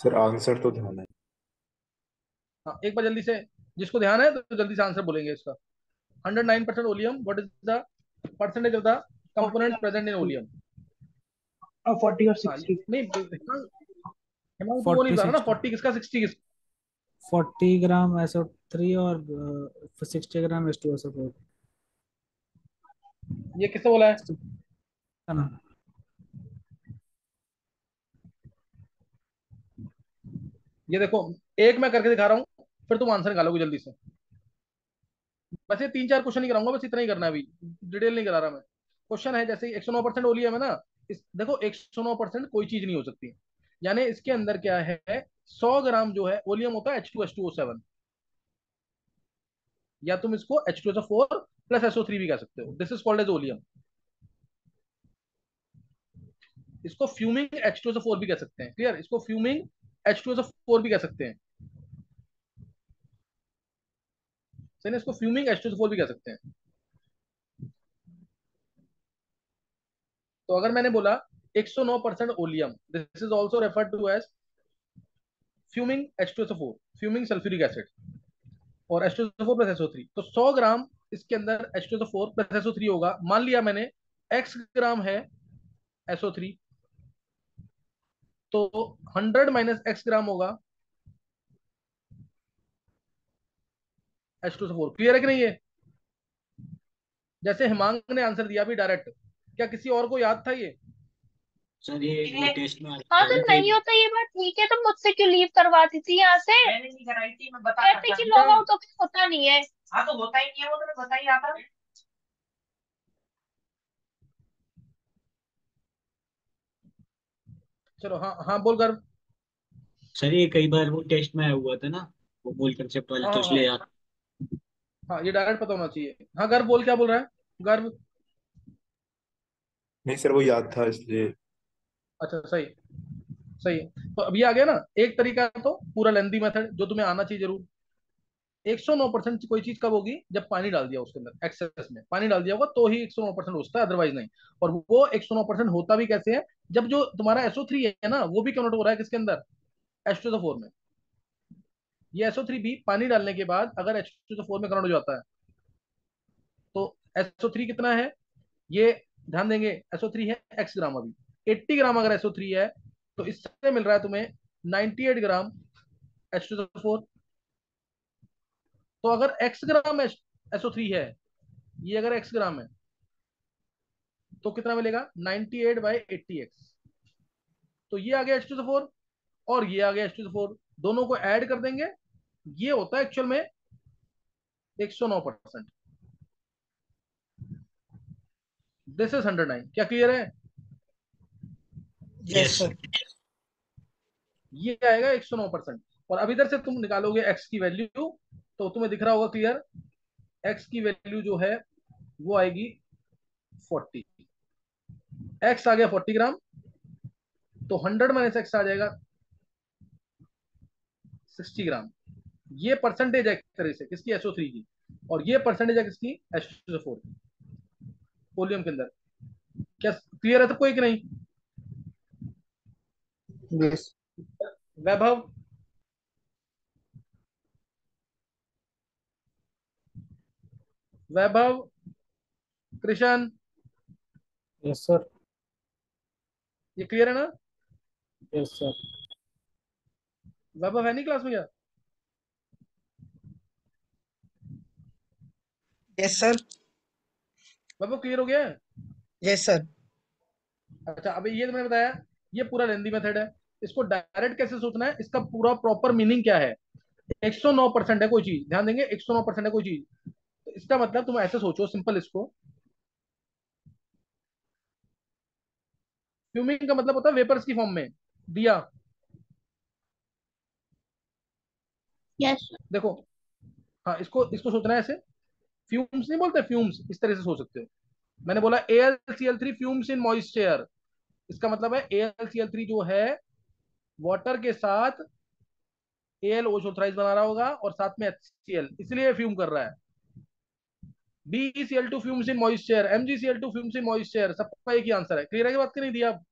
Sir answer तो ध्यान है। हाँ, एक बार जल्दी से, जिसको ध्यान है तो जल्दी से आंसर बोलेंगे इसका। 109% oleum, what is the percentage of the 40 components और प्रेजेंट इन 60। ओलियम? 40 और हाँ 60। नहीं, हेमंत, हेमंत तू वो नहीं फोर्टी बता रहा ना, सिक्सटी 40 किसका 60 किसका? 40 ग्राम SO3 और 60 ग्राम H2SO4। ये किसने बोला है? है ना? ये देखो, एक मैं करके दिखा रहा हूँ, फिर तुम आंसर निकालोगे जल्दी से। बस ये 3-4 क्वेश्चन ही कराऊंगा, बस इतना ही करना है अभी, डिटेल नहीं करा रहा मैं। क्वेश्चन है जैसे 109% ओलियम है ना, इस देखो 109% कोई चीज नहीं हो सकती, यानी इसके अंदर क्या है, 100 ग्राम जो है ओलियम होता है H2H2O7, या तुम इसको H2SO4 प्लस SO3 भी कह सकते हो, this is called as oleum. इसको फ्यूमिंग H2SO4 भी कह सकते हैं, क्लियर, इसको फ्यूमिंग H2SO4 भी कह सकते हैं, सही ना, इसको फ्यूमिंग H2SO4 भी कह सकते हैं। तो अगर मैंने बोला 109% oleum, this is also referred to as fuming H2SO4, fuming sulphuric acid, और H2SO4 प्लस SO3, तो 100 ग्राम इसके अंदर H2SO4 प्लस SO3 होगा, मान लिया मैंने x ग्राम है SO3, तो 100 माइनस x ग्राम होगा H2SO4, क्लियर है कि नहीं ये? जैसे हिमांग ने आंसर दिया अभी डायरेक्ट, क्या किसी और को याद था ये? सर ये वो टेस्ट में हाँ आता है तो ना कई नहीं बार। होता ये बात, ठीक है, तो मुझसे क्यों लीव करवाती थी यहाँ से? मैंने नहीं कराई थी, मैं बता कहते सकता कि क्या? लॉग आउट ऑप्शन होता नहीं है। हाँ तो होता ही नहीं है, वो तो मैं बता ही रहा था। चलो, हाँ हाँ बोल कर। सर ये कई बार वो टेस्ट में आया हुआ था ना, वो मूल कंसेप्ट वाले, हाँ तो हाँ इसलिए हाँ याद। हाँ, ये डायरेक्ट पता होना चाहिए। हाँ गर्व बोल, क्या बोल रहा है गर्व? नहीं सर, वो याद था इसलिए। अच्छा सही, सही है। तो अभी आ गया ना एक तरीका, तो पूरा लेंदी मेथड जो तुम्हें आना चाहिए जरूर। 109% कोई चीज कब होगी, जब पानी डाल दिया उसके अंदर, एक्सेस में पानी डाल दिया होगा तो ही 109% होता है, अदरवाइज नहीं। और वो 109% होता भी कैसे है, जब जो तुम्हारा SO3 है ना, वो भी कन्वर्ट हो रहा है किसके अंदर, H2SO4 में। ये SO3 भी पानी डालने के बाद अगर H2SO4 में कन्वर्ट हो जाता है, तो SO3 कितना है, ये ध्यान देंगे, SO3 है x ग्राम अभी, 80 ग्राम अगर SO3 है, तो इससे मिल रहा है तुम्हें 98 ग्राम H2SO4। तो अगर x ग्राम SO3 है, ये अगर x ग्राम है, तो कितना मिलेगा, 98/80x। तो ये आ गया H2SO4, और ये आ गया H2SO4, दोनों को ऐड कर देंगे, ये होता है एक्चुअल में 109%। दिस इज 109, क्या क्लियर है? Yes yes. सर। ये आएगा 109%। और अब इधर से तुम निकालोगे x की वैल्यू, तो तुम्हें दिख रहा होगा क्लियर, x की वैल्यू जो है वो आएगी 40। x आ गया 40 ग्राम, तो 100 माइनस एक्स आ जाएगा 60 ग्राम। ये परसेंटेज है एक तरह से किसकी, SO3 की, और ये परसेंटेज है किसकी, H2SO4 की, वॉल्यूम के अंदर। क्या क्लियर है सबको, एक नहीं? यस। वैभव, वैभव, कृष्ण, यस सर। ये क्लियर है ना? Yes sir. वैभव है नहीं क्लास में क्या? Yes sir. वैभव क्लियर हो गया है? Yes sir. अच्छा, अभी ये तो मैंने बताया, ये पूरा लेंदी मेथड है। इसको डायरेक्ट कैसे सोचना है, इसका पूरा प्रॉपर मीनिंग क्या है। 109% है कोई चीज, ध्यान देंगे, 109% है कोई चीज, तो इसका मतलब तुम ऐसे सोचो सिंपल इसको, फ्यूमिंग का मतलब होता है वेपर्स की फॉर्म में, दिया। यस। देखो, हाँ इसको इसको सोचना है ऐसे, फ्यूम्स नहीं बोलते, फ्यूम्स इस तरह से सोच सकते हो। मैंने बोला AlCl3 फ्यूम्स इन मॉइस्चर, इसका मतलब है AlCl3 जो है वाटर के साथ AlOH थ्राइस बना रहा होगा, और साथ में HCl, इसलिए फ्यूम कर रहा है। BeCl2 फ्यूम्स इन मॉइस्चर, MgCl2 फ्यूम्स इन मॉइस्चर, सबका एक ही आंसर है। क्लियर है कि बात की नहीं दी आप?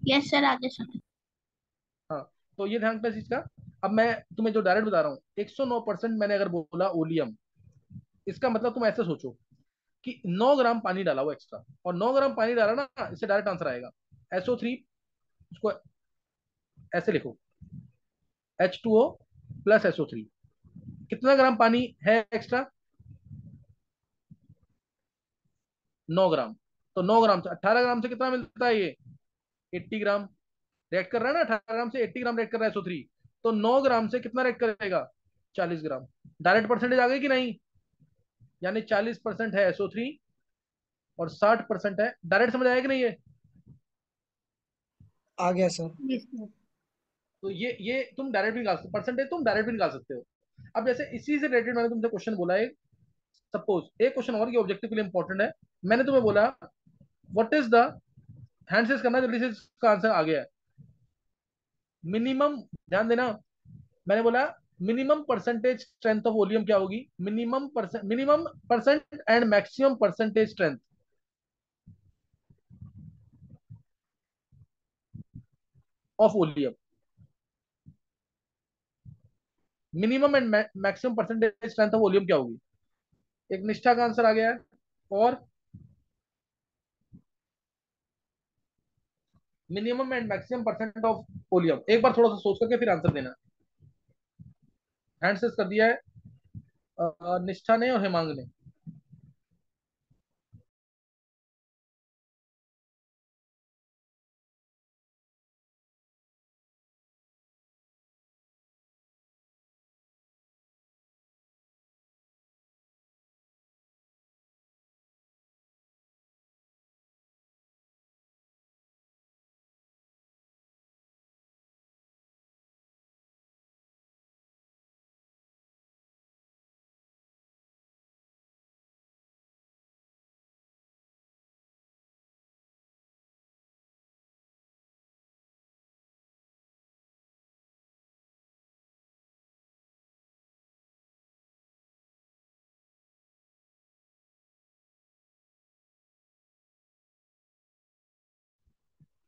यस सर, आगे सर। हाँ, तो ये ध्यान रखना इस चीज का। अब मैं तुम्हें जो डायरेक्ट बता रहा हूँ, 109% मैंने अगर बोला ओलियम, इसका मतलब तुम ऐसे सोचो कि 9 ग्राम पानी डाला वो एक्स्ट्रा, और 9 ग्राम पानी डाला ना, इससे डायरेक्ट आंसर आएगा SO3। उसको ऐसे लिखो, H2O प्लस SO3। कितना ग्राम पानी है एक्स्ट्रा? 9 ग्राम। तो 9 ग्राम से 18 ग्राम से कितना मिलता है ये? 80 ग्राम। रिएक्ट कर रहा है ना, 18 ग्राम से 80 ग्राम रिएक्ट कर रहा है SO3। तो 9 ग्राम से कितना रिएक्ट करेगा? 40 ग्राम। डायरेक्ट परसेंटेज आ गई कि नहीं? यानी 40% है SO3 और 60% है डायरेक्ट। समझ आया कि नहीं ये? आ गया सर। Yes sir. तो ये तुम डायरेक्ट भी निकाल सकते, परसेंटेज तुम डायरेक्ट भी निकाल सकते हो। अब जैसे इसी से रिलेटेड मैंने तुमसे क्वेश्चन बोला है, सपोज एक क्वेश्चन और, ये ऑब्जेक्टिव के लिए इंपॉर्टेंट है। मैंने तुम्हें बोला व्हाट इज द, हैंड से करना जल्दी से, इसका आंसर आ गया है। मिनिमम, ध्यान देना, मैंने बोला minimum percentage strength of volume क्या होगी? Minimum percent and maximum percentage strength of volume. Minimum and maximum percentage strength of volume क्या होगी? एक निष्ठा का आंसर आ गया है, और minimum and maximum percent of volume. एक बार थोड़ा सा सोच करके फिर आंसर देना। हैंड से कर दिया है निष्ठा ने और हेमांग ने।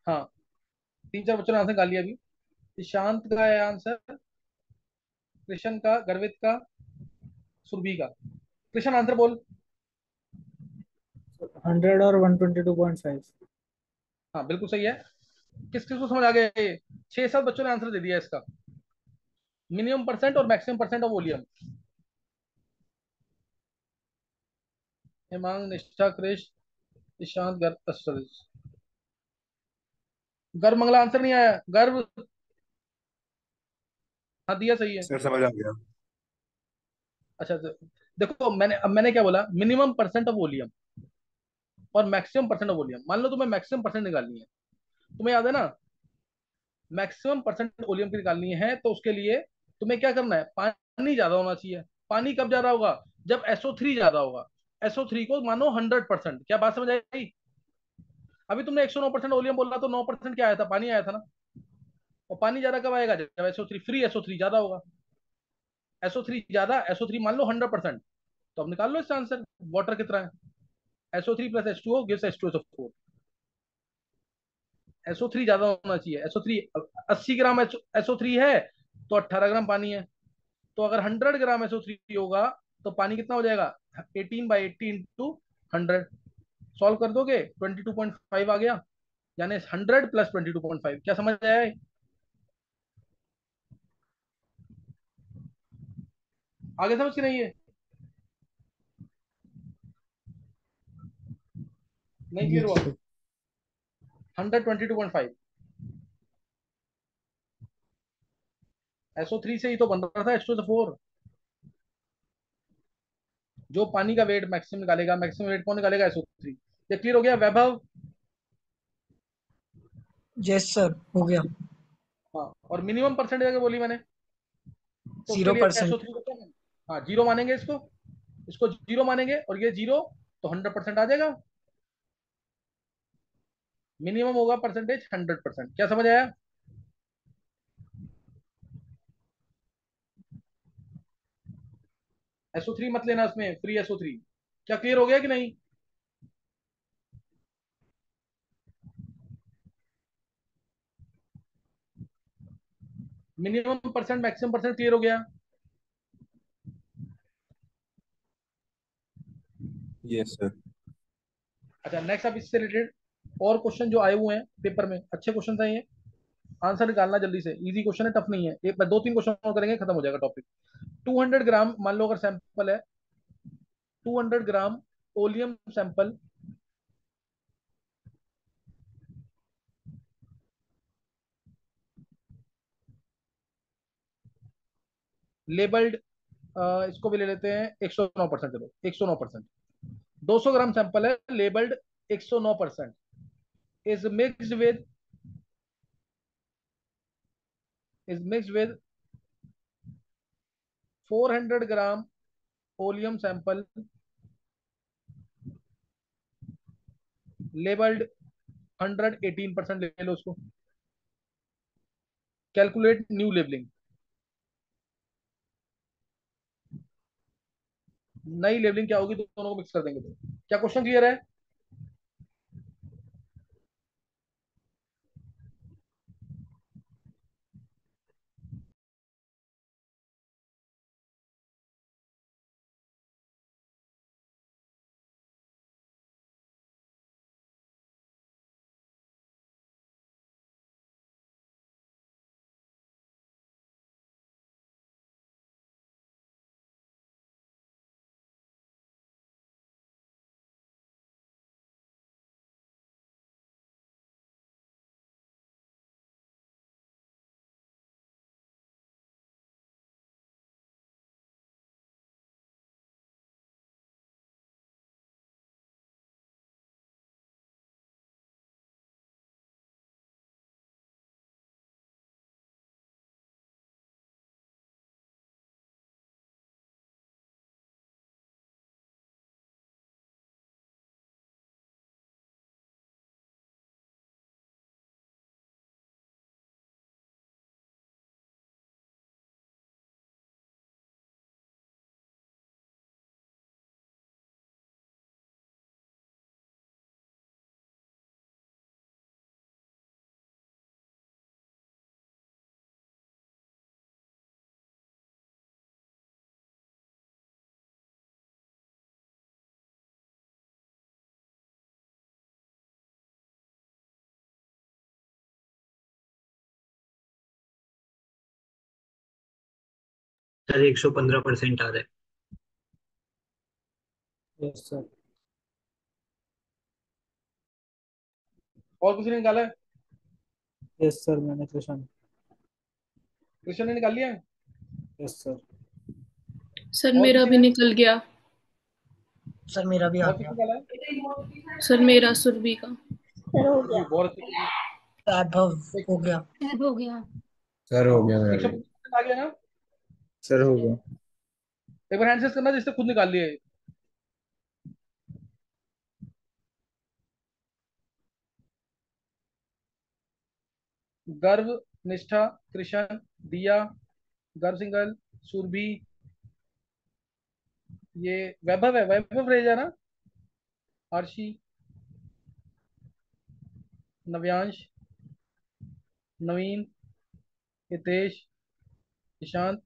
हाँ, 3 4 बच्चों ने आंसर निकाल लिया अभी। ईशांत का है आंसर, कृष्ण का, गर्वित का, सुरभि का। कृष्ण आंसर बोल। 100 और 122.5। हाँ बिल्कुल सही है। किस किस को समझ आ गया ये? 6 7 बच्चों ने आंसर दे दिया इसका, मिनिमम परसेंट और maximum percent of volume. Hemang, निष्ठा, क्रिश, ईशांत, गर्व, गर्व मंगला आंसर नहीं आया। गर्व, हाँ दिया सही है। सर समझ आ गया। अच्छा तो देखो, मैंने क्या बोला, मिनिमम परसेंट ऑफ वॉल्यूम और मैक्सिमम परसेंट ऑफ वॉल्यूम। मान लो तुम्हें मैक्सिमम परसेंट निकालनी है, तुम्हें याद है ना, मैक्सिमम परसेंट वॉल्यूम की निकालनी है, तो उसके लिए तुम्हें क्या करना है? पानी ज्यादा होना चाहिए। पानी कब ज्यादा होगा? जब SO3 ज्यादा होगा। SO3 को मानो 100%। क्या बात समझ आई? अभी तुमने 109% वॉल्यूम बोला, तो 9% क्या आया था? पानी आया था ना। और पानी ज्यादा कब आएगा? जब SO3 फ्री, SO3 ज्यादा होगा। SO3 ज्यादा, SO3 मान लो 100%। तो अब निकाल लो इसका आंसर, वाटर कितना है? SO3 plus H2O gives H2SO4। SO3 ज्यादा होना चाहिए। SO3 80 ग्राम SO3 है, तो 18 ग्राम पानी है। तो अगर 100 ग्राम SO3 होगा, तो पानी कितना हो जाएगा? 18/80 इंटू 100। सॉल्व कर दोगे, 22.5 आ गया। यानी 100 प्लस 22.5। क्या समझ आया है? आगे समझ के नहीं है? नहीं क्लियर यस हुआ? सर। 122.5 SO3 से ही तो बन रहा था H2SO4। जो पानी का वेट मैक्सिमम निकालेगा, मैक्सिमम वेट कौन निकालेगा? SO3। ये क्लियर हो गया वैभव? यस सर, हो गया। हाँ, और मिनिमम परसेंटेज अगर बोली मैंने, तो उसके जीरो लिए परसेंट SO3 को क्या मानेंगे? हाँ, जीरो मानेंगे इसको। इसको जीरो मानेंगे, और ये जीरो, तो 100% आ जाएगा। मिनिमम होगा परसेंटेज 100%। क्या समझ आया? SO3 मत लेना उसमें, फ्री SO3। क्या क्लियर हो गया कि नहीं? Minimum percent maximum percent clear हो गया? Yes sir. अच्छा, नेक्स्ट अब इससे रिलेटेड और क्वेश्चन जो आए हुए हैं पेपर में, अच्छे क्वेश्चन हैं ये, आंसर निकालना जल्दी से, इजी क्वेश्चन है, टफ नहीं है, एक दो तीन क्वेश्चन और करेंगे, खत्म हो जाएगा टॉपिक। 200 ग्राम मान लो अगर सैंपल है, 200 ग्राम ओलियम सैंपल लेबल्ड, इसको भी ले लेते हैं 109%, चलो 109%। 200 ग्राम सैंपल है labelled 109%, is mixed with, is mixed with 400 gram oleum sample labelled 118%, ले लो उसको। कैलकुलेट न्यू लेबलिंग, नई लेबलिंग क्या होगी, दोनों को मिक्स कर देंगे तो। क्या क्वेश्चन क्लियर है? सर 115% आ रहा है। Yes sir. और किसी ने निकाला है? यस सर, मैंने क्वेश्चन। क्वेश्चन ने निकाल लिया है? Yes sir. सर और मेरा किसी भी ने? निकल गया। सर मेरा भी आ और किसी गया। ने निकाला है? सर मेरा सुरभि का। सर हो ये गया। बहुत अच्छी। वैभव हो गया। सर हो गया। सर हो गया मेरा एक सौ भी। आ गया ना? सर हो गया। एक बार हैंड सेस करना जिससे खुद निकाल लिए। गर्व, निष्ठा, कृष्ण, दिया, गर्व सिंगल, सुरभि, ये वैभव है, वैभव रहेगा ना, आरशी, नव्यांश, नवीन, हितेश, ईशांत,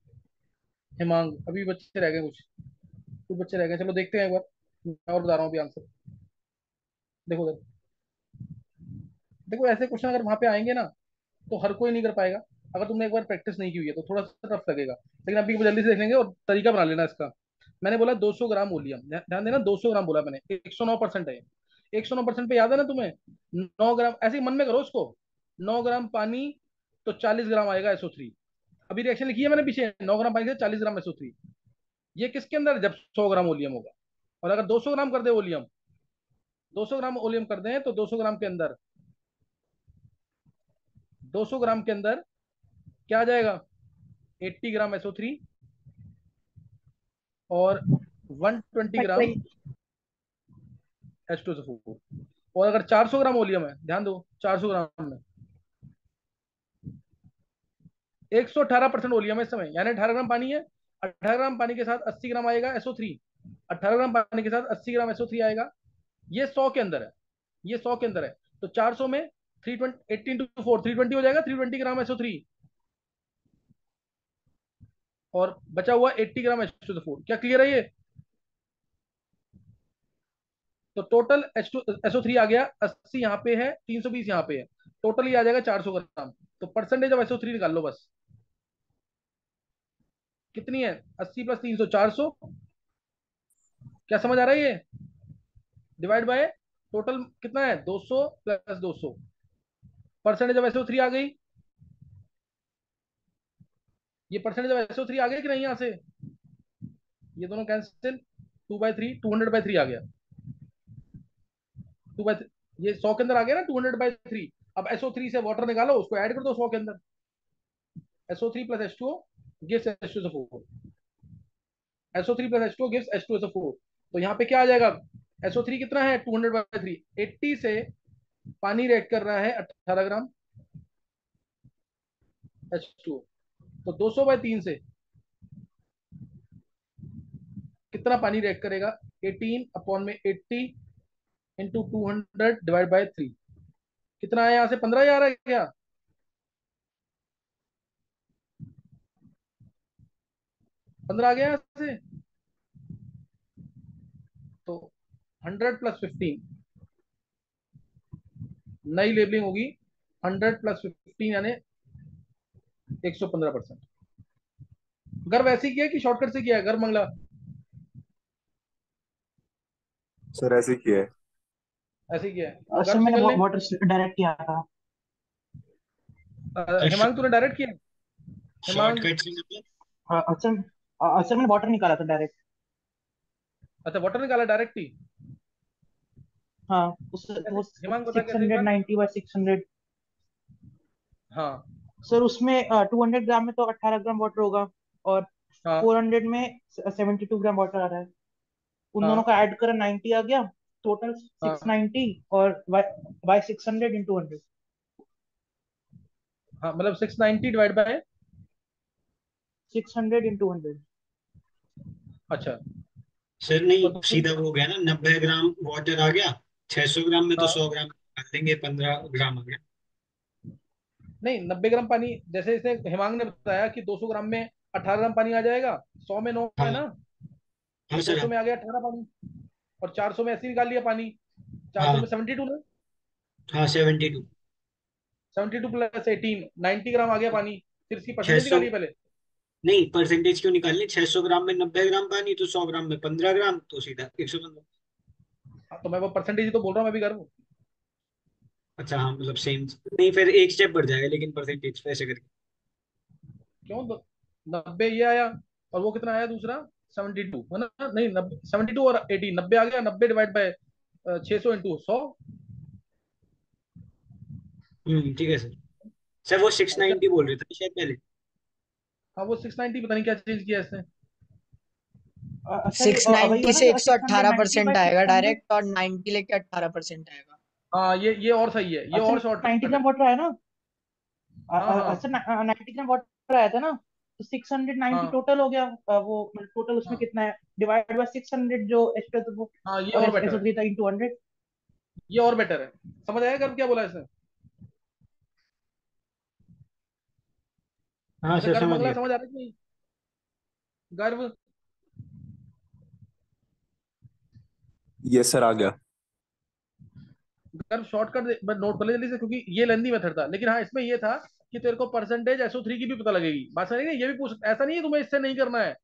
हिमांग, अभी बच्चे रह गए कुछ, कुछ बच्चे रह गए, चलो देखते हैं एक बार, मैं और बता रहा हूँ अभी आंसर। देखो देखो, देखो ऐसे क्वेश्चन अगर वहां पे आएंगे ना तो हर कोई नहीं कर पाएगा, अगर तुमने एक बार प्रैक्टिस नहीं की हुई है तो थोड़ा सा टफ लगेगा, लेकिन अभी जल्दी से देख लेंगे, और तरीका बना लेना इसका। मैंने बोला 200 ग्राम ओलियम, ध्यान देना 200 ग्राम बोला मैंने, 109% है, 109% पे याद है ना तुम्हें, 9 ग्राम, ऐसे ही मन में करो उसको, 9 ग्राम पानी तो 40 ग्राम आएगा SO3। अभी रिएक्शन लिखी है मैंने पीछे, 9 ग्राम पानी से 40 ग्राम SO3, ये किसके अंदर, जब 100 ग्राम ओलियम होगा। और अगर 200 ग्राम कर दे ओलियम, 200 ग्राम ओलियम कर दें तो 200 ग्राम के अंदर, 200 ग्राम के अंदर क्या आ जाएगा, 80 ग्राम SO3 और 120 ग्राम 120। H2SO4। और अगर 400 ग्राम ओलियम है, ध्यान दो 400 ग्राम में 118% ओलियम है इस समय, यानी 18 ग्राम पानी है, 18 ग्राम पानी के साथ 80 ग्राम आएगा SO3, 18 ग्राम पानी के साथ 80 ग्राम SO3 आएगा, ये 100 के अंदर है, ये 100 के अंदर है, तो 400 में 320, 18 to 4 320 हो जाएगा, 320 ग्राम SO3। और बचा हुआ 80 ग्राम H2SO4। क्या क्लियर है ये? तो टोटल SO3 आ गया 80 यहाँ पे है, 320 यहाँ पे है, टोटल ही आ जाएगा 400 ग्राम। तो परसेंटेज ऑफ SO3 निकाल लो बस। कितनी है? 80 प्लस 300 400। क्या समझ आ रहा है ये? डिवाइड बाय टोटल कितना है? 200 प्लस 200। परसेंटेज ऑफ SO3 आ गई। ये परसेंटेज ऑफ SO3 आ गई कि नहीं? यहाँ से ये दोनों कैंसिल, 2/3, 200/3 आ गया। 2/3, ये 100 के अंदर आ गया ना, 200/3। अब SO3 से वाटर निकालो, उसको ऐड कर दो 100 के अंदर। SO3 plus H2O gives H2SO4। SO3 plus H2O gives H2SO4। तो यहाँ पे क्या आ जाएगा? SO3 कितना है? 200/3। 80 से पानी रेड कर रहा है 18 ग्राम H2O। तो 200/3 से कितना पानी रेड करेगा? 18 अपॉन में 80 इंटू 200 डिवाइड बाय 3। कितना आया यहाँ से? 15 आ रहा है क्या? 15 आ गया यहाँ से। तो 100 प्लस 15 नई लेबलिंग होगी। 100 प्लस 15 यानी 115%। गर्व ऐसे ही किया कि शॉर्टकट से किया है? गर्व मंगला सर ऐसे किया है। ऐसे ही किया है। सर गर्व मैंने सिंगल ने वाटर डायरेक्ट किया था। हेमांग तूने डायरेक्ट किया? हेमांग शॉर्टकट से मतलब सर मैंने वाटर निकाला था डायरेक्ट। अच्छा, वाटर निकाला डायरेक्ट ही। हाँ उस कैसे? वो हेमांग बता कैसे एक बार। 690/600। हाँ सर उसमें 200 ग्राम में तो 18 ग्राम वाटर होगा, और हाँ 400 में 72 ग्राम वाटर आ रहा है। उन दोनों हाँ का ऐड करा 90 आ गया, टोटल हाँ 690, और बाय 600 इंटू 100। हाँ, मतलब 690 डिवाइड बाय। 600 इंटू 100। अच्छा सर नहीं, तो फिर सीधा वो हो गया ना, 90 ग्राम वाटर आ गया, 600 ग्राम में तो हाँ 100 ग्राम डाल देंगे, 15 ग्राम आ गया। नहीं, 90 ग्राम पानी, जैसे इसने हेमांग ने बताया कि 200 ग्राम में 18 ग्राम पानी आ जाएगा। 100 में 9 है हाँ ना, हाँ तो सर 200 हाँ। में आ गया 18 पानी। और 400 में ऐसे ही निकाल लिया पानी। 400 में हाँ 72 ना, हाँ 72। 72 प्लस 18 90 ग्राम आ गया पानी। फिर इसकी छह परसेंटेज सौ निकालिए पहले। नहीं, परसेंटेज क्यों निकालनी? 600 ग्राम में 90 ग्राम पानी, तो 100 ग्राम में 15 ग्राम, तो सीधा 115। हाँ, तो मैं वो परसेंटेज ही तो बोल रहा हूँ, मैं भी कर। अच्छा हाँ, मतलब सेम। नहीं, फिर एक स्टेप बढ़ जाएगा लेकिन परसेंटेज वैसे करके। क्यों? 90 ये आया, और वो कितना आया दूसरा? 72 है ना? नहीं, 72 और 80, 90 आ गया। 90 डिवाइड बाय 600 इंटू 100। ठीक है सर। सर वो सिक्स अच्छा, नाइनटी बोल रहे थे शायद पहले। हाँ वो 690, पता नहीं क्या चेंज किया इसने। सर ये सिक्स वही नाइन्टी हुआ से ना, एक सौ सिक्स हंड्रेड अट्ठारह नाइन्टी परसेंट बाई आएगा सिक्स हंड्रेड डायरेक्ट, और 90 लेके 18% आएगा। हाँ ये और सही है, ये अच्छा, और 90 शॉर्टकट है। ग्राम वाटर आया ना। हाँ अच्छा, हाँ 90 ग्राम वाटर आया था ना, तो 690 हाँ टोटल हो गया। वो टोटल उसमें हाँ कितना है, डिवाइड बाय 600 जो H2 हाँ, ये और और बेटर है। SO3 था, इंटू 100। ये और बेटर है। समझ आया कर क्या बोला इसने? हाँ अच्छा, सर गर्व समझ मंगला गया। समझ आ रहा है कि नहीं? गर्व, यस सर आ गया। गर्व शॉर्टकट नोट कर ले जल्दी से, क्योंकि ये लेंदी मेथड था। लेकिन हाँ, इसमें ये था कि तेरे को परसेंटेज SO3 की भी पता लगेगी। बात समझ गई? ये भी पूछ, ऐसा नहीं है तुम्हें इससे नहीं करना है,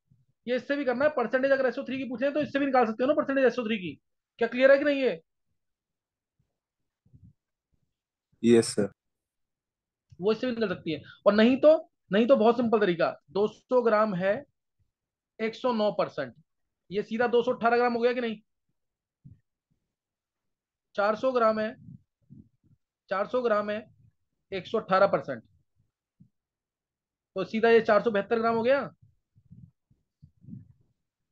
ये इससे भी करना है। परसेंटेज अगर SO3 की पूछे तो इससे भी निकाल सकते हो ना परसेंटेज SO3 की। क्या क्लियर है कि नहीं ये? Yes sir. वो इससे भी निकल सकती है। और नहीं तो बहुत सिंपल तरीका, 200 ग्राम है 109%, ये सीधा 218 ग्राम हो गया कि नहीं? 400 ग्राम है, 400 ग्राम है 118%, तो सीधा ये 472 ग्राम हो गया।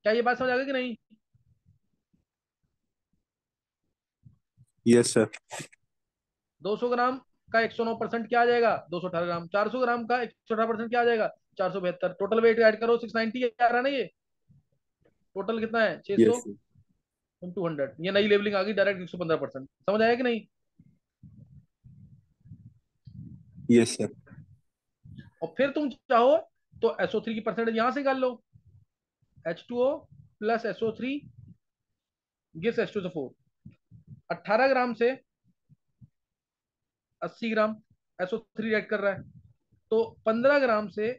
क्या ये बात समझ आ गई कि नहीं? Yes sir. 200 ग्राम का 109% क्या आ जाएगा? 218 ग्राम। 400 ग्राम का 118% क्या आ जाएगा? 472। टोटल वेट ऐड करो, 690 आ रहा है ना ये। टोटल कितना है? 600 यस सर। इंटू 100। ये नई लेवलिंग आ गई डायरेक्ट 115%। समझ आया कि नहीं? Yes sir. और फिर तुम चाहो तो SO3 की परसेंटेज यहां से निकाल लो, H2O plus SO3 gives H2SO4। 18 ग्राम से 80 ग्राम SO3 रिएक्ट कर रहा है, तो 15 ग्राम से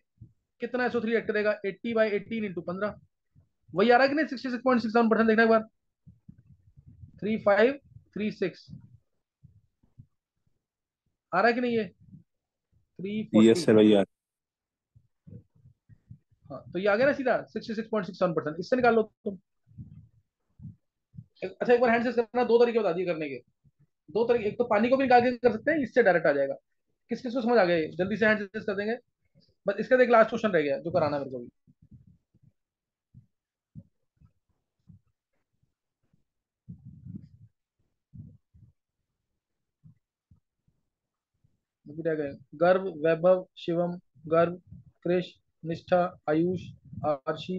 कितना SO3 रिएक्ट करेगा? 80/18 इंटू 15, वही आ रहा है कि नहीं? 66.67% देखना एक बार। 3536 आ रहा है कि नहीं? ये यस 340। सर भैया। हाँ, तो ये आ गया ना सीधा 66.67%। इससे निकाल लो तुम। अच्छा, एक बार हैंड से करना। दो तरीके बता दिए करने के, दो तरीके। एक तो पानी को भी निकाल के कर सकते हैं, इससे डायरेक्ट आ जाएगा। किस किस को समझ आ गया ये? जल्दी से हैंड से कर देंगे। बस इसका एक लास्ट क्वेश्चन रह गया जो कराना है मेरे को भी। अभी रह गए गर्व, वैभव, शिवम, गर्व, कृष, निष्ठा, आयुष, आरशी,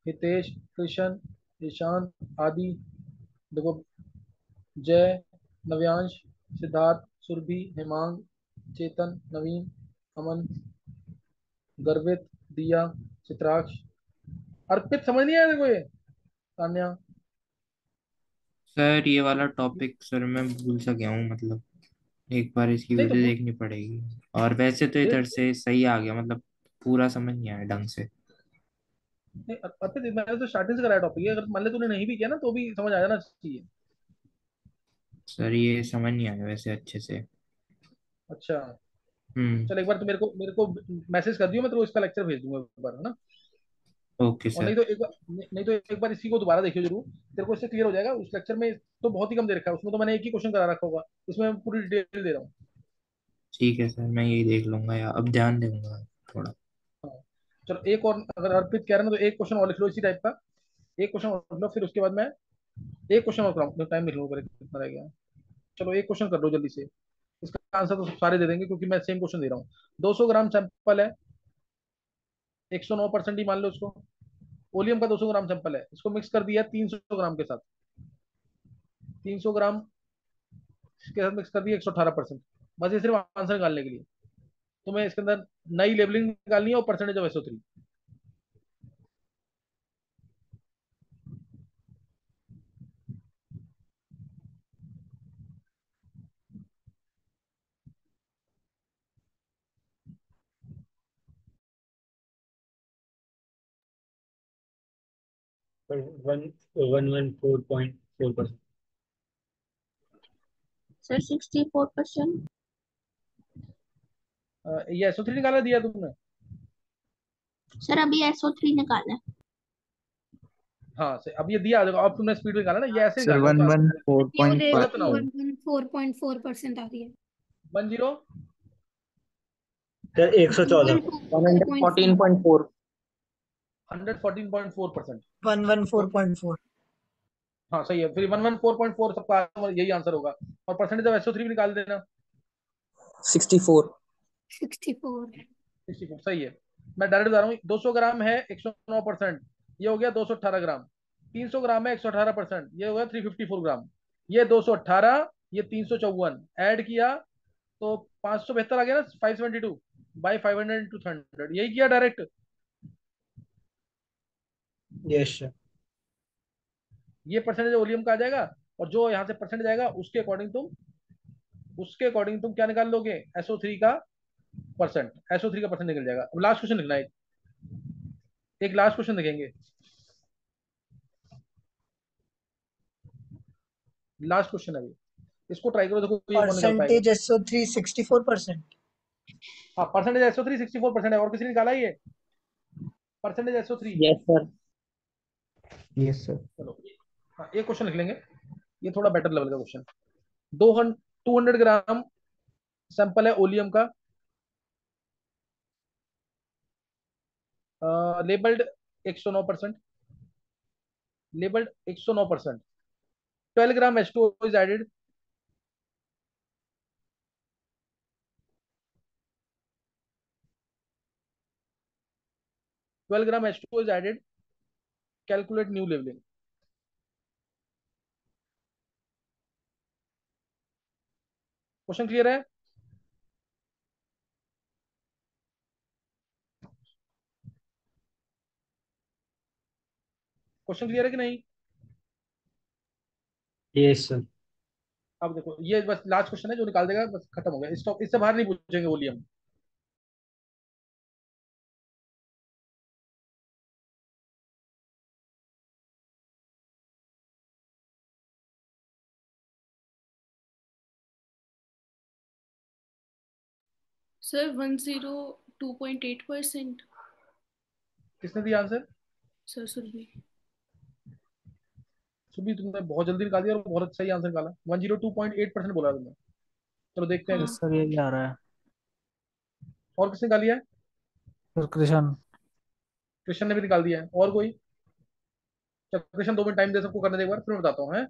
हितेश, कृष्ण, ईशान, आदि। देखो, जय, नव्यांश, सिद्धार्थ, सुरभि, हेमांग, चेतन, नवीन, अमन, गर्वित, दिया, चित्राक्ष, अर्पित। समझ नहीं आया देखो ये? तान्या। सर ये वाला टॉपिक सर मैं भूल सा गया हूँ, मतलब एक बार इसकी नहीं तो वीडियो देखनी पड़ेगी। और वैसे तो इधर नहीं, से सही आ गया, मतलब पूरा समझ नहीं आया ढंग से। अर्पित मैंने तो स्टार्टिंग से कराया टॉपिक है। अगर मान ले तूने नहीं भी किया ना तो भी समझ आ जाना चाहिए। सर ये समझ नहीं आया वैसे अच्छे से। अच्छा, हम्म। चल एक बार तो मेरे को मैसेज कर दियो, मैं तेरे को इसका लेक्चर भेज दूंगा एक बार, है ना? ओके और सर। नहीं तो एक बार इसी को दोबारा देखियो जरूर, तेरे को इससे क्लियर हो जाएगा। उस लेक्चर में तो बहुत ही कम दे रखा है, उसमें तो मैंने एक ही क्वेश्चन करा रखा होगा, इसमें मैं पूरी डिटेल दे रहा हूँ। ठीक है सर, मैं यही देख लूंगा या अब ध्यान दूंगा थोड़ा। हाँ, चलो एक और, अगर अर्पित कह रहे हैं ना तो एक क्वेश्चन और लिख लो इसी टाइप का। एक क्वेश्चन और लिख लो, फिर उसके बाद मैं एक क्वेश्चन और कराऊँ। टाइम लिख लो कितना रह गया। चलो एक क्वेश्चन कर लो जल्दी से। इसका आंसर तो सारे दे देंगे क्योंकि मैं सेम क्वेश्चन दे रहा हूँ। 200 ग्राम सैंपल है, 109% ही मान लो इसको। ओलियम का 200 ग्राम सैंपल है, इसको मिक्स कर दिया 300 ग्राम के साथ। 300 ग्राम के साथ मिक्स कर दिया 118%। बस ये सिर्फ आंसर निकालने के लिए तुम्हें इसके अंदर नई लेबलिंग निकालनी है और परसेंटेज ऑफ SO3। 114.4%। सर 64%। ये SO3 निकाला दिया तुमने? सर अभी SO3 निकाला है। हाँ सही, अब ये दिया देखो, अब तुमने स्पीड में निकाला ना, ये ऐसे सर निकालना वन होता वन है। फोर न्यू पॉइंट गलत ना हो। लेवल 114.4% आ रही है। 10 सर 114। 114.4। 114.4%। 114.4। हाँ सही है, फिर 114.4 सबका यही आंसर होगा। और परसेंटेज ऑफ SO3 भी निकाल देना। 64। 64। 64 सही है। मैं डायरेक्ट बता रहा हूँ, 200 ग्राम है 109%, ये हो गया 218 ग्राम। 300 ग्राम है 118%, ये हो गया 354 ग्राम। ये 218, ये 354 ऐड किया तो 572 आ गया ना, 572/500 यही किया डायरेक्ट। Yes sir. ये परसेंटेज वॉल्यूम का आ जाएगा, और जो यहाँ से परसेंटेज आएगा उसके अकॉर्डिंग तुम क्या निकाल लोगे? SO3 का परसेंट। SO3 का परसेंट निकल जाएगा। अब लास्ट क्वेश्चन लिखना है, एक लास्ट क्वेश्चन लिखेंगे। लास्ट क्वेश्चन है अभी, इसको ट्राई करो, देखो ये कौन निकाल पाएगा। Percentage SO3 64%। हाँ, परसेंटेज SO3 64% है, और किसी ने निकाला ही है percentage SO3? Yes sir. Yes sir. चलो, हाँ एक क्वेश्चन लिख लेंगे, ये थोड़ा बेटर लेवल का क्वेश्चन। 200 ग्राम सैंपल है ओलियम का, labelled 109%, labelled 109%। 12 gram H2O is added. 12 gram H2O is added, calculate new labelling. Question clear है? क्वेश्चन क्लियर है कि नहीं? Yes sir. अब देखो ये बस लास्ट क्वेश्चन है, जो निकाल देगा बस खत्म हो गया, स्टॉप, इससे बाहर नहीं पूछेंगे वॉल्यूम। सर 102.8%। किसने दिया आंसर? सर सुरभि। सुबह तुमने बहुत जल्दी निकाल दिया और बहुत सही आंसर निकाला, 102.8% बोला तुमने। चलो देखते हैं। यस हाँ सर, यही आ रहा है। और किसने निकाल दिया है? सर कृष्ण। कृष्ण ने भी निकाल दिया है, और कोई? चलो कृष्ण 2 मिनट टाइम दे सबको करने दे, एक बार फिर मैं बताता हूँ है।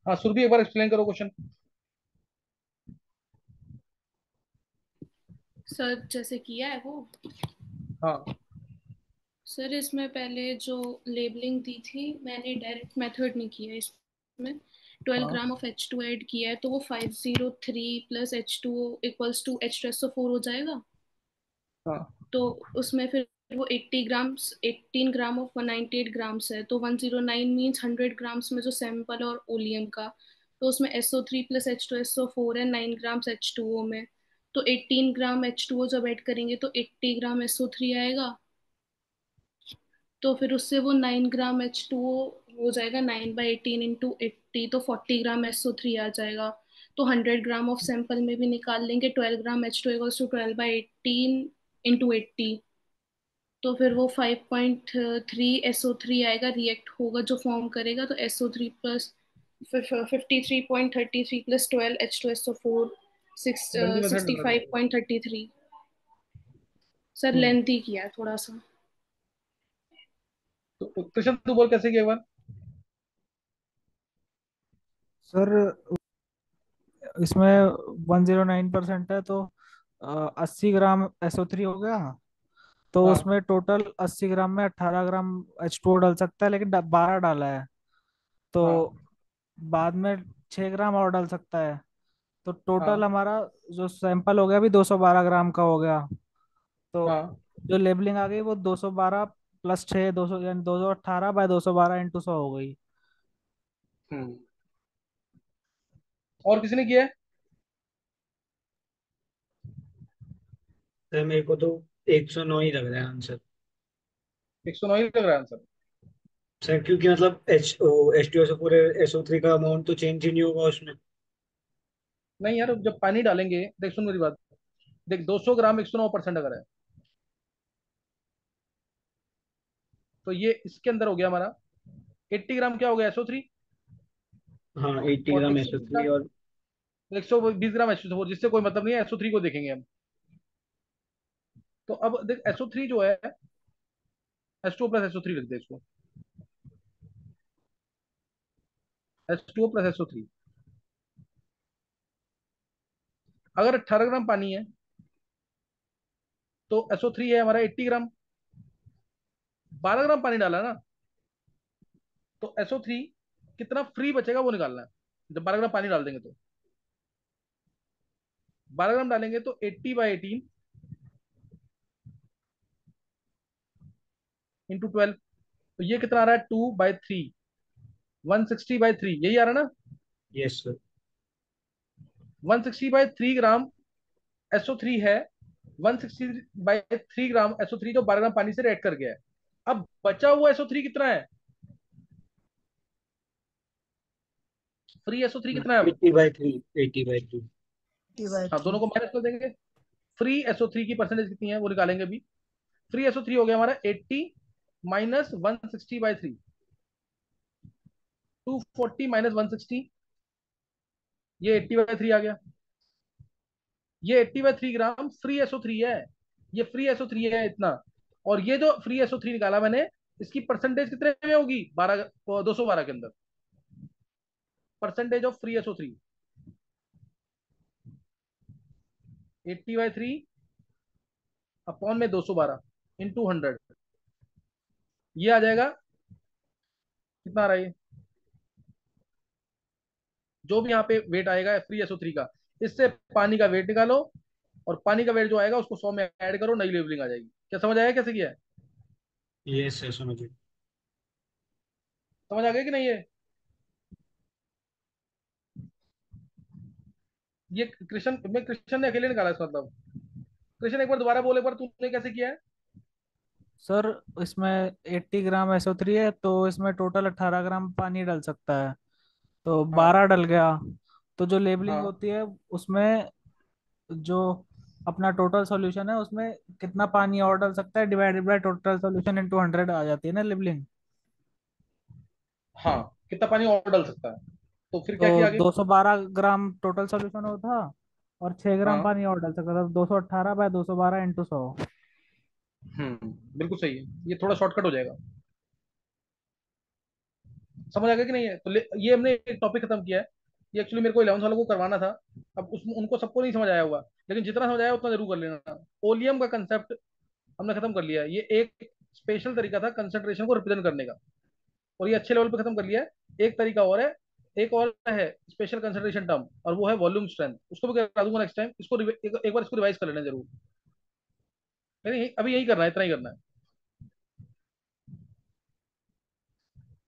हाँ सुरभि एक बार एक्सप्लेन करो क्वेश्चन। सर जैसे किया है वो। हाँ सर इसमें पहले जो लेबलिंग दी थी मैंने डायरेक्ट मेथड नहीं किया इसमें। 12 ग्राम हाँ ऑफ H2 ऐड किया है तो वो 503 plus H2 equals to H2SO4 हो जाएगा। हाँ तो उसमें फिर वो 80 ग्राम्स 18 ग्राम ऑफ 198 ग्राम्स है तो 109 मीन्स 100 ग्राम्स में जो सैंपल और ओलियम का। तो उसमें SO3 प्लस H2SO4 है 9 ग्राम्स H2O में। तो 18 ग्राम H2O जब ऐड करेंगे तो 80 ग्राम SO3 आएगा। तो फिर उससे वो 9 ग्राम H2O हो जाएगा 9/18 × 80 तो 40 ग्राम SO3 आ जाएगा। तो 100 ग्राम ऑफ सैंपल में भी निकाल लेंगे 12 ग्राम H2 इक्वल्स टू 12/18 × 80। तो फिर वो 5.3 SO3 आएगा, रिएक्ट होगा जो फॉर्म करेगा तो SO3 प्लस 53.33 प्लस 12 H2SO4 जल्दी मेथड सिक्सटी बता फाइव दो। पॉइंट थर्टी थ्री सर हम्म। लेंथी किया है थोड़ा सा। तो कृष्ण तू बोल कैसे किया एक बार। सर इसमें 109% है तो 80 ग्राम SO3 हो गया। तो हाँ उसमें टोटल 80 ग्राम में 18 ग्राम H2O डल सकता है, लेकिन 12 डाला है। तो हाँ बाद में 6 ग्राम और डल सकता है। तो टोटल हाँ हमारा जो सैंपल हो गया अभी 212 ग्राम का हो गया। तो हाँ। जो लेबलिंग आ गई वो 212 प्लस 6 200 यानी 218/212 × 100 हो गई। हम्म। और किसी ने किया है? सर मेरे को तो 109 ही लग रहा है आंसर। 109 ही लग रहा है आंसर। सर क्योंकि मतलब H2SO4 SO3 का अमाउंट तो चेंज ही नहीं होगा उसमें। नहीं यार, जब पानी डालेंगे, देख सुन मेरी बात, देख 200 ग्राम 109% अगर है, तो ये इसके अंदर हो गया हमारा 80 ग्राम क्या हो गया SO3, हाँ 80 और ग्राम 120 SO3 ग्राम और 120 ग्राम H2SO4, जिससे कोई मतलब नहीं है, SO3 को देखेंगे हम। तो अब देख SO3 जो है, H2O प्लस SO3 लिख दे इसको, H2O प्लस SO3। अगर 18 ग्राम पानी है तो SO3 है हमारा 80 ग्राम। 12 ग्राम पानी डाला ना, तो SO3 कितना फ्री बचेगा वो निकालना है, जब 12 ग्राम पानी डाल देंगे तो। 12 ग्राम डालेंगे तो 80/18 इंटू 12, तो ये कितना आ रहा है 2/3, 160/3, यही आ रहा ना। Yes sir. 160/3 ग्राम SO3 है, 160/3 ग्राम SO3 जो 12 ग्राम पानी से रिएक्ट कर गया है। अब बचा हुआ SO3 कितना है, फ्री SO3 कितना है अब? 80/3, 80/3। हाँ, दोनों को माइनस कर देंगे। फ्री SO3 की परसेंटेज कितनी है वो निकालेंगे अभी। फ्री SO3 हो गया हमारा 80 माइनस 160/3, 240 माइनस 160, ये 80/3 आ गया। ये 80/3 ग्राम फ्री SO3 है, ये फ्री SO3 है इतना। और ये जो फ्री SO3 निकाला मैंने, इसकी परसेंटेज कितने में होगी, 212 के अंदर, percentage of free SO3 80/3 upon में 212 इंटू 100, ये आ जाएगा कितना आ रहा है ये, जो भी यहाँ पे वेट आएगा फ्री SO3 का, इससे पानी का वेट निकालो, और पानी का वेट जो आएगा उसको 100 में ऐड करो, नई लेवलिंग आ जाएगी। क्या समझ आया कैसे किया है? यस सर, समझ गए। समझ आ गया कि नहीं ये? ये कृष्ण ने अकेले निकाला इसका मतलब। कृष्ण एक बार दोबारा बोले, एक बार तूने कैसे किया है? सर इसमें 80 ग्राम SO3 है तो इसमें टोटल 18 ग्राम पानी डल सकता है, तो हाँ 12 डल गया। तो जो लेबलिंग हाँ होती है उसमें जो अपना टोटल सॉल्यूशन है उसमें कितना पानी और डल सकता है divided by total solution into 100 आ जाती है ना लेबलिंग। हाँ, कितना पानी और डाल सकता है, तो फिर तो क्या किया आगे? 212 ग्राम टोटल सॉल्यूशन होता, और 6 ग्राम हाँ, पानी और डल सकता था, 218 बाय 212 इंटू 100। बिल्कुल सही है, ये थोड़ा शॉर्टकट हो जाएगा। समझ आ गया कि नहीं है? तो ये हमने एक टॉपिक खत्म किया है। ये एक्चुअली मेरे को 11th वालों को करवाना था। अब उसमें उनको सबको नहीं समझ आया होगा, लेकिन जितना समझ आया उतना जरूर कर लेना। ओलियम का कंसेप्ट हमने खत्म कर लिया है, ये एक स्पेशल तरीका था कंसंट्रेशन को रिप्रेजेंट करने का, और ये अच्छे लेवल पे खत्म कर लिया है। एक तरीका और है, एक और है स्पेशल कंसंट्रेशन टर्म, और वो है वॉल्यूम स्ट्रेंथ। उसको भी करा दूंगा नेक्स्ट टाइम, इसको एक बार इसको रिवाइज कर लेना जरूर। नहीं, अभी यही करना है, इतना ही करना है।